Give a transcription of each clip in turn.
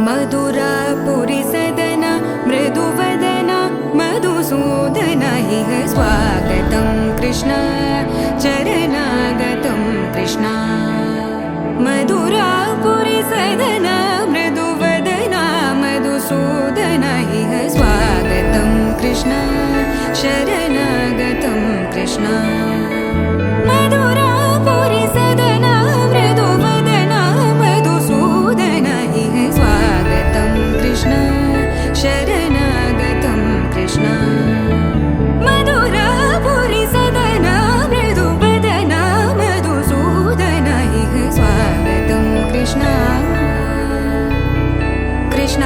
मधुरापुरी सदना मृदुवदना मधुसूदना इह स्वागतं कृष्ण चरणागतं कृष्ण मधुरापुरी सदना मृदुवदना मधुसूदना इह स्वागतं कृष्ण शरणागतं कृष्ण मधुरापुरी सदना मृदुवदना मधुसूदना इह स्वागतं कृष्ण शरणागतं कृष्ण मधुरापुरी सदना मृदुवदना मधुसूदना इह स्वागतं कृष्ण कृष्ण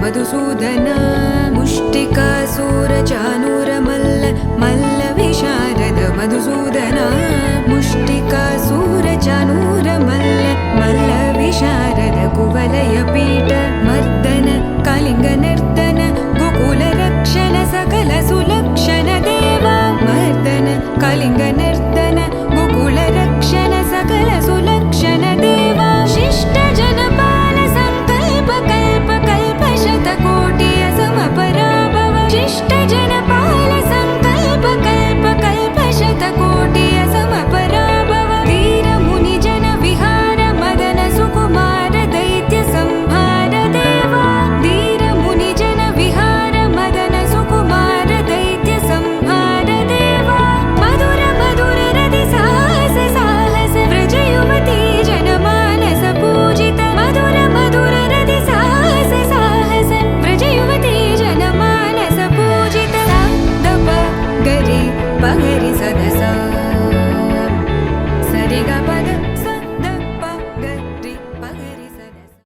मधुसूदना मुष्टिकासुरचाणूरमल्ल मल्लविशारद मधुसूदना मुष्टिकासुरचाणूरमल्ल मल्लविशारद कुवलयपीठ मर्दन कलिङ्गनर्दन गोकुलरक्षण सकल सुलक्षण देवा मर्दन कलिङ्गनर्दन गोकुलरक्षण सकल सुलक्षण देवा शिष्ट जनपाल संकल्प कल्प कल्प शतकोटि असमपराभव शिष्ट जनपाल संकल्प कल्प कल्प शतकोटि असमपराभव वीर मुनि जन विहार मदन सुकुमार दैत्य संहार देवा वीर मुनि जन विहार मदन सुकुमार दैत्य संहार देवा मधुर मधुर रति साहस साहस व्रज युवती जनमानस पूजित मधुर मधुर रति साहस साहस व्रज युवती जनमानस पूजित दप गरि पगरि सद